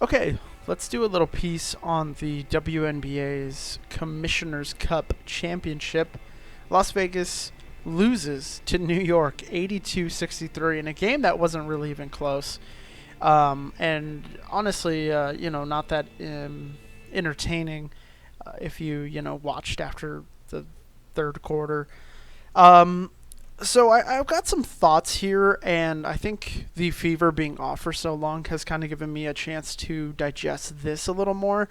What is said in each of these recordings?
Okay, let's do a little piece on the WNBA's Commissioner's Cup Championship. Las Vegas loses to New York 82-63 in a game that wasn't really even close. And honestly, not that entertaining if you watched after the third quarter. Um, I've got some thoughts here, and I think the fever being off for so long has kind of given me a chance to digest this a little more.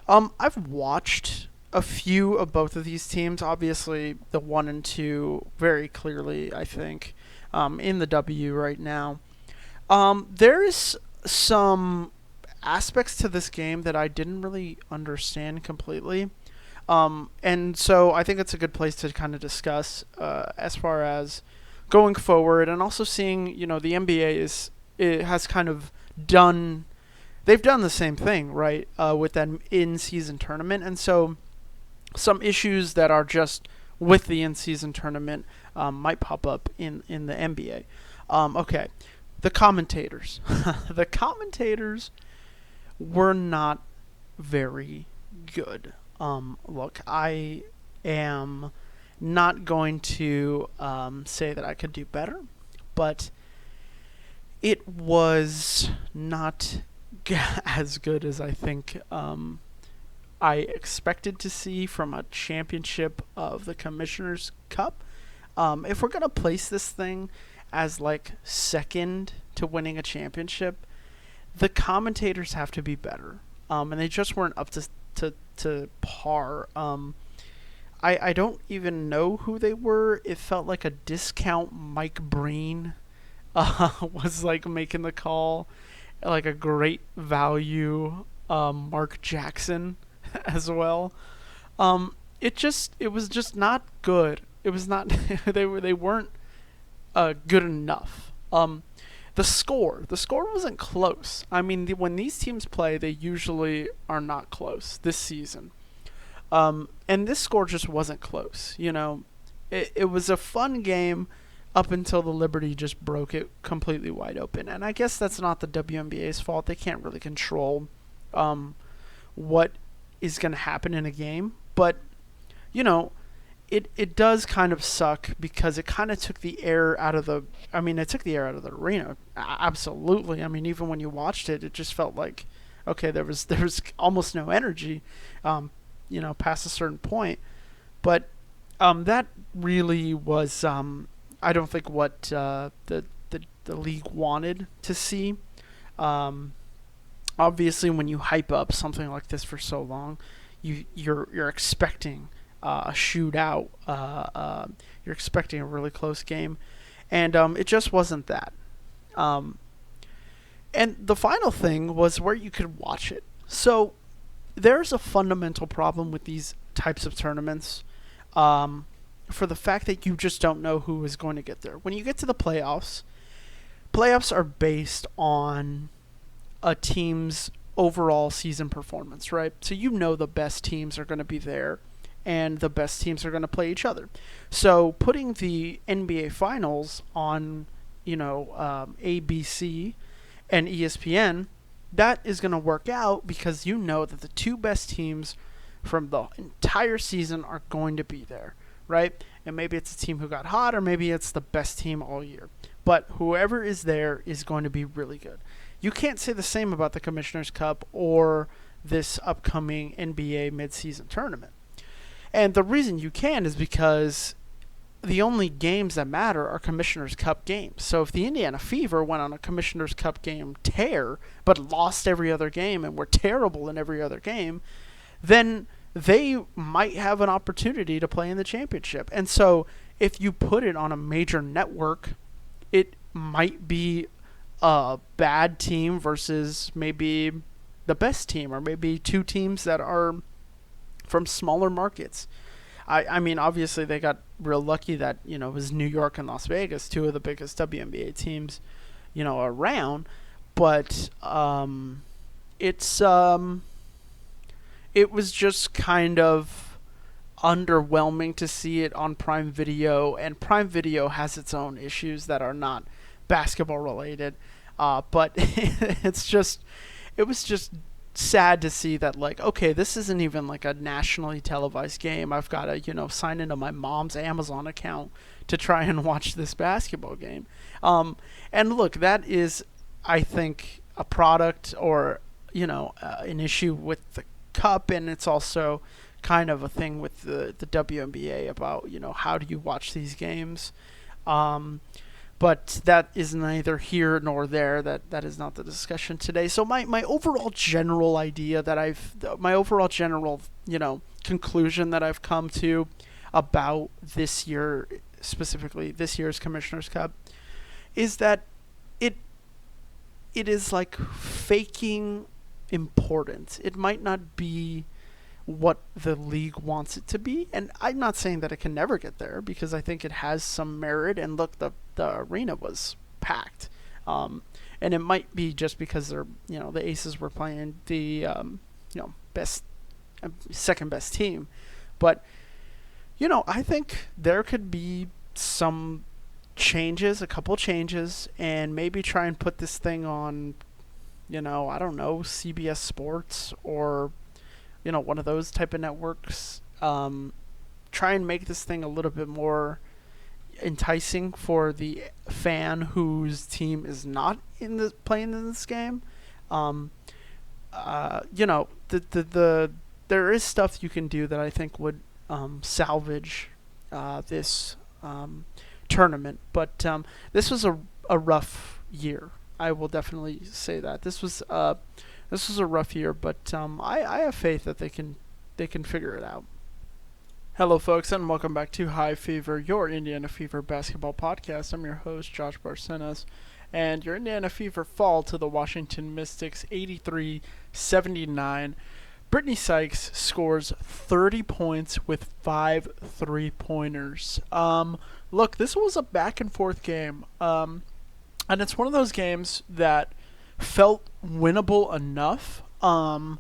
I've watched a few of both of these teams. Obviously, the one and two very clearly, I think, in the W right now. There's some aspects to this game that I didn't really understand completely. And so I think it's a good place to kind of discuss as far as going forward, and also seeing the NBA it has kind of done they've done the same thing, right, with that in-season tournament, and so some issues that are just with the in-season tournament might pop up in the NBA. Okay, the commentators, the commentators were not very good. Look, I am not going to say that I could do better, but it was not as good as I think I expected to see from a championship of the Commissioner's Cup. If we're going to place this thing as like second to winning a championship, the commentators have to be better. And they just weren't up to par. I don't even know who they were. It felt like a discount Mike Breen was like making the call, like a great value Mark Jackson as well. It was just not good. It was not they weren't good enough. The score wasn't close. I mean, when these teams play, they usually are not close this season. And this score just wasn't close. It was a fun game up until the Liberty just broke it completely wide open. And I guess that's not the WNBA's fault. They can't really control what is going to happen in a game. But, you know, it does kind of suck because it kind of took the air out of the. I mean, it took the air out of the arena. Absolutely. I mean, even when you watched it, it just felt like, okay, there was almost no energy, past a certain point. But that really was, I don't think what the league wanted to see. Obviously, when you hype up something like this for so long, you're expecting a shootout. You're expecting a really close game, and it just wasn't that. And the final thing was where you could watch it. So there's a fundamental problem with these types of tournaments, for the fact that you just don't know who is going to get there. When you get to the playoffs are based on a team's overall season performance, right? So the best teams are going to be there, and the best teams are going to play each other. So putting the NBA Finals on, ABC and ESPN, that is going to work out because you know that the two best teams from the entire season are going to be there, right? And maybe it's a team who got hot, or maybe it's the best team all year. But whoever is there is going to be really good. You can't say the same about the Commissioner's Cup or this upcoming NBA midseason tournament. And the reason you can is because the only games that matter are Commissioner's Cup games. So if the Indiana Fever went on a Commissioner's Cup game tear, but lost every other game and were terrible in every other game, then they might have an opportunity to play in the championship. And so if you put it on a major network, it might be a bad team versus maybe the best team, or maybe two teams that are from smaller markets. I mean, obviously they got real lucky that, it was New York and Las Vegas, two of the biggest WNBA teams, around. But it was just kind of underwhelming to see it on Prime Video, and Prime Video has its own issues that are not basketball related. But it was just sad to see that, like, okay, this isn't even like a nationally televised game. I've got to, sign into my mom's Amazon account to try and watch this basketball game. And look, that is, I think, a product or, an issue with the cup, and it's also kind of a thing with the WNBA about, how do you watch these games? But that is neither here nor there. That is not the discussion today. So my overall general idea my overall general, conclusion that I've come to about this year, specifically this year's Commissioner's Cup, is that it is like faking importance. It might not be what the league wants it to be, and I'm not saying that it can never get there, because I think it has some merit. And look, the arena was packed, and it might be just because they're, the Aces were playing the best, second best team, but I think there could be some changes, a couple changes, and maybe try and put this thing on, I don't know, CBS Sports or one of those type of networks. Try and make this thing a little bit more enticing for the fan whose team is not playing in this game. There is stuff you can do that I think would salvage this tournament, but this was a rough year. I will definitely say that this was a rough year, but I have faith that they can figure it out. Hello, folks, and welcome back to High Fever, your Indiana Fever basketball podcast. I'm your host, Josh Barcenas, and your Indiana Fever fall to the Washington Mystics 83-79. Brittany Sykes scores 30 points with 5 3-pointers. Look, this was a back-and-forth game, and it's one of those games that felt winnable enough. Washington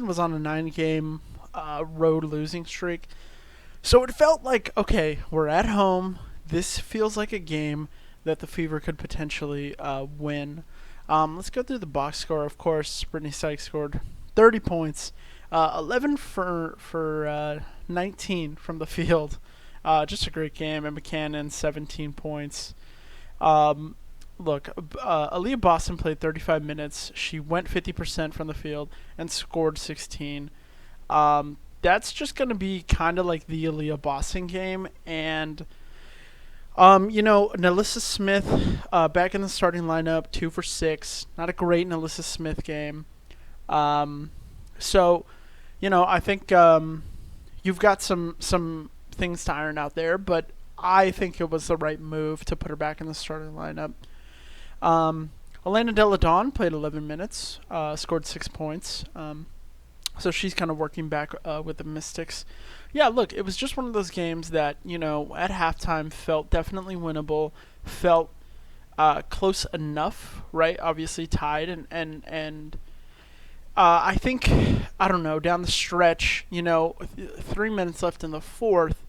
was on a 9-game road losing streak, so it felt like, okay, we're at home. This feels like a game that the Fever could potentially win. Let's go through the box score. Of course, Brittany Sykes scored 30 points, 11 for 19 from the field. Just a great game. And McCannon, 17 points. Aaliyah Boston played 35 minutes. She went 50% from the field and scored 16. That's just going to be kind of like the Aaliyah Boston game. And, Nalissa Smith back in the starting lineup, 2 for 6. Not a great Nalissa Smith game. I think you've got some things to iron out there, but I think it was the right move to put her back in the starting lineup. Elena Delle Donne played 11 minutes, scored 6 points. So she's kind of working back with the Mystics. Yeah, look, it was just one of those games that, at halftime felt definitely winnable, felt close enough, right? Obviously tied, and I think, I don't know, down the stretch, 3 minutes left in the fourth,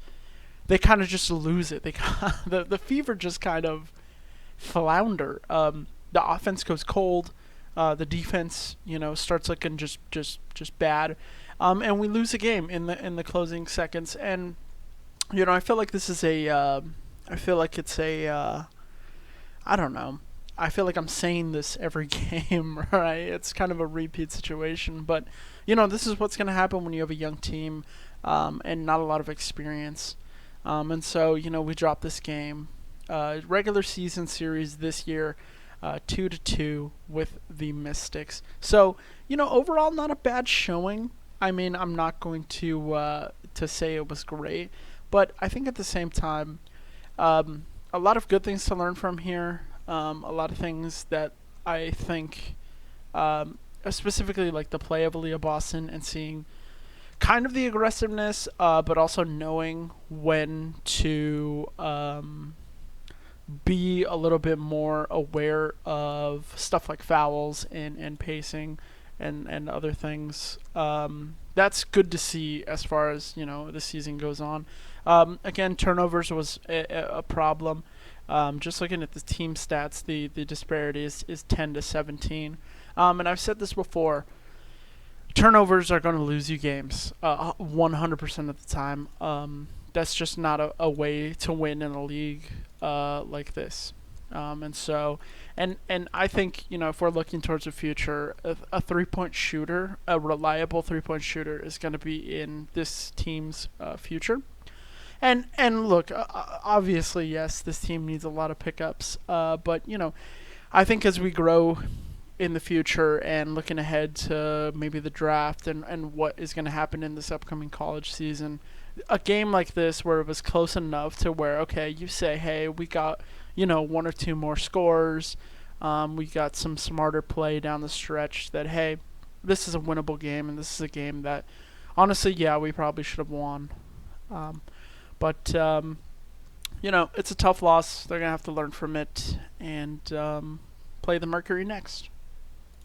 they kind of just lose it. The Fever just kind of flounder. The offense goes cold. The defense, starts looking just bad, and we lose a game in the closing seconds. And I feel like this is I feel like it's I don't know. I feel like I'm saying this every game, right? It's kind of a repeat situation, but this is what's going to happen when you have a young team and not a lot of experience. And so we dropped this game. Regular season series this year. 2-2 with the Mystics. So, overall not a bad showing. I mean, I'm not going to say it was great, but I think at the same time, a lot of good things to learn from here. A lot of things that I think, specifically like the play of Aaliyah Boston and seeing kind of the aggressiveness, but also knowing when to be a little bit more aware of stuff like fouls and pacing and other things. That's good to see as far as the season goes on. Again, turnovers was a problem. Just looking at the team stats, the disparity is 10 to 17. And I've said this before. Turnovers are going to lose you games 100% of the time. That's just not a way to win in a league like this. And so, and I think, if we're looking towards the future, a 3-point shooter, a reliable 3-point shooter, is going to be in this team's future. And look, obviously, yes, this team needs a lot of pickups. But I think as we grow in the future and looking ahead to maybe the draft and what is going to happen in this upcoming college season, a game like this where it was close enough to where, okay, you say, hey, we got, one or two more scores, we got some smarter play down the stretch, that, hey, this is a winnable game, and this is a game that, honestly, yeah, we probably should have won. But it's a tough loss. They're going to have to learn from it and play the Mercury next.